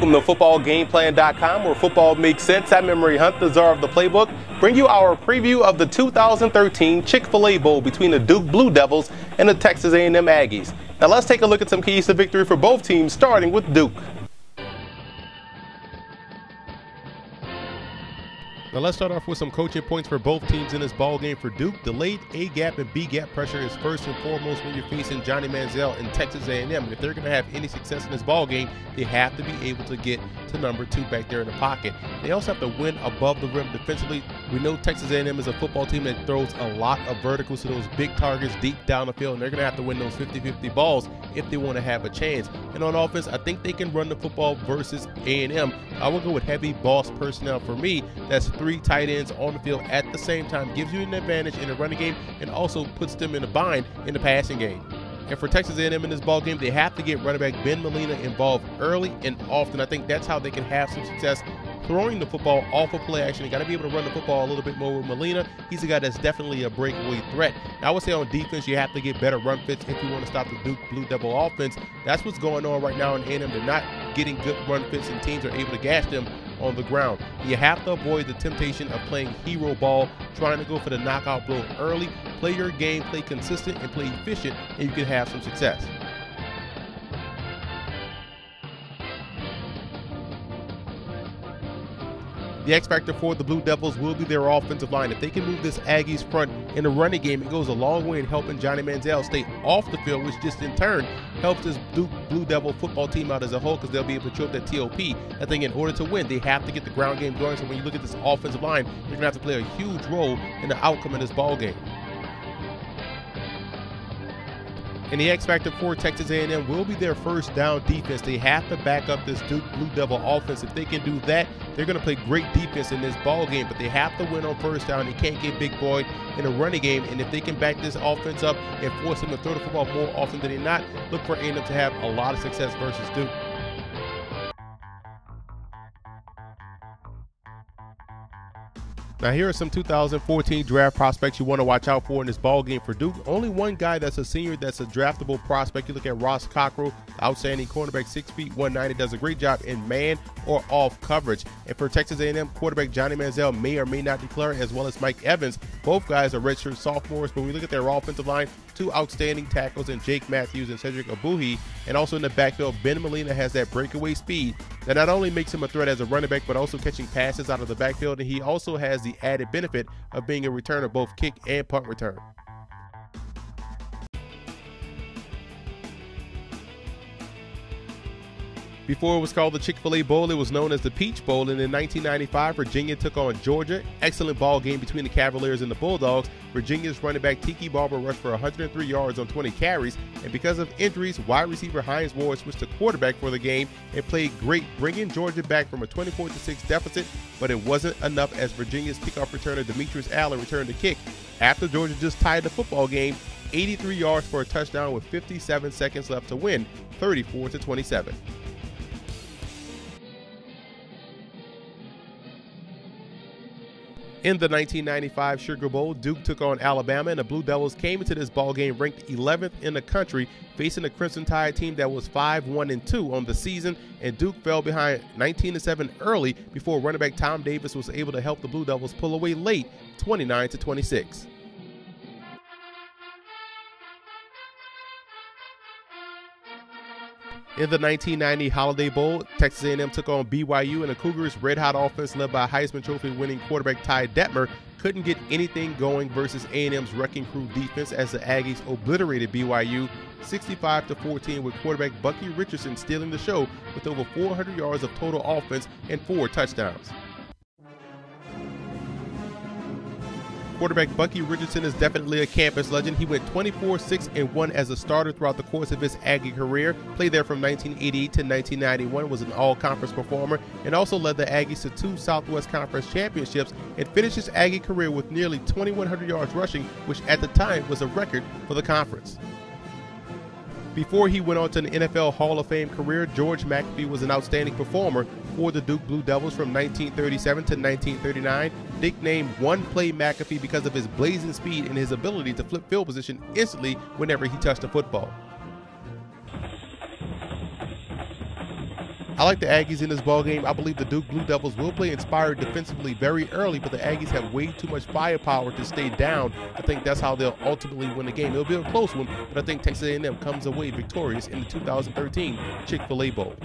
from the footballgameplan.com, where football makes sense. I'm Memory Hunt, the czar of the playbook, bring you our preview of the 2013 Chick-Fil-A Bowl between the Duke Blue Devils and the Texas A&M Aggies. Now let's take a look at some keys to victory for both teams, starting with Duke. Now let's start off with some coaching points for both teams in this ball game. For Duke, delayed A-gap and B-gap pressure is first and foremost when you're facing Johnny Manziel and Texas A&M. And if they're going to have any success in this ball game, they have to be able to get to number 2 back there in the pocket. They also have to win above the rim defensively. We know Texas A&M is a football team that throws a lot of verticals to those big targets deep down the field, and they're going to have to win those 50-50 balls if they want to have a chance. And on offense, I think they can run the football versus A&M. I will go with heavy boss personnel. For me, that's 3 tight ends on the field at the same time, gives you an advantage in the running game and also puts them in a bind in the passing game. And for Texas A&M in this ball game, they have to get running back Ben Molina involved early and often. I think that's how they can have some success throwing the football off of play action. You got to be able to run the football a little bit more with Molina. He's a guy that's definitely a breakaway threat. Now, I would say on defense, you have to get better run fits if you want to stop the Duke Blue Devil offense. That's what's going on right now in A&M. They're not getting good run fits, and teams are able to gash them on the ground. You have to avoid the temptation of playing hero ball, trying to go for the knockout blow early. Play your game, play consistent, and play efficient, and you can have some success. The X factor for the Blue Devils will be their offensive line. If they can move this Aggies front in the running game, it goes a long way in helping Johnny Manziel stay off the field, which just in turn helps this Duke Blue Devil football team out as a whole, because they'll be able to show up that TOP. I think in order to win, they have to get the ground game going. So when you look at this offensive line, you're going to have to play a huge role in the outcome of this ball game. And the X factor for Texas A&M will be their first down defense. They have to back up this Duke Blue Devil offense. If they can do that, they're going to play great defense in this ball game. But they have to win on first down. They can't get Big Boy in a running game. And if they can back this offense up and force them to throw the football more often than not, look for A&M to have a lot of success versus Duke. Now here are some 2014 draft prospects you want to watch out for in this ball game for Duke. Only one guy that's a senior that's a draftable prospect. You look at Ross Cockrell, outstanding cornerback, 6 feet, 190, does a great job in man or off coverage. And for Texas A&M, quarterback Johnny Manziel may or may not declare, as well as Mike Evans. Both guys are redshirt sophomores, but when we look at their offensive line, 2 outstanding tackles in Jake Matthews and Cedric Abuhi. And also in the backfield, Ben Molina has that breakaway speed that not only makes him a threat as a running back, but also catching passes out of the backfield. And he also has the added benefit of being a returner, both kick and punt return. Before it was called the Chick-Fil-A Bowl, it was known as the Peach Bowl, and in 1995, Virginia took on Georgia. Excellent ball game between the Cavaliers and the Bulldogs. Virginia's running back Tiki Barber rushed for 103 yards on 20 carries, and because of injuries, wide receiver Hines Ward switched to quarterback for the game and played great, bringing Georgia back from a 24-6 deficit, but it wasn't enough as Virginia's kickoff returner Demetrius Allen returned the kick after Georgia just tied the football game, 83 yards for a touchdown with 57 seconds left to win, 34-27. In the 1995 Sugar Bowl, Duke took on Alabama, and the Blue Devils came into this ball game ranked 11th in the country, facing a Crimson Tide team that was 5-1-2 on the season, and Duke fell behind 19-7 early before running back Tom Davis was able to help the Blue Devils pull away late, 29-26. In the 1990 Holiday Bowl, Texas A&M took on BYU, and the Cougars' red-hot offense led by Heisman Trophy-winning quarterback Ty Detmer couldn't get anything going versus A&M's wrecking crew defense as the Aggies obliterated BYU 65-14 with quarterback Bucky Richardson stealing the show with over 400 yards of total offense and 4 touchdowns. Quarterback Bucky Richardson is definitely a campus legend. He went 24-6-1 as a starter throughout the course of his Aggie career. Played there from 1988 to 1991, was an all-conference performer, and also led the Aggies to 2 Southwest Conference championships, and finished his Aggie career with nearly 2,100 yards rushing, which at the time was a record for the conference. Before he went on to an NFL Hall of Fame career, George McAfee was an outstanding performer for the Duke Blue Devils from 1937 to 1939. Nicknamed One Play McAfee because of his blazing speed and his ability to flip field position instantly whenever he touched the football. I like the Aggies in this ball game. I believe the Duke Blue Devils will play inspired defensively very early, but the Aggies have way too much firepower to stay down. I think that's how they'll ultimately win the game. It'll be a close one, but I think Texas A&M comes away victorious in the 2013 Chick-fil-A Bowl.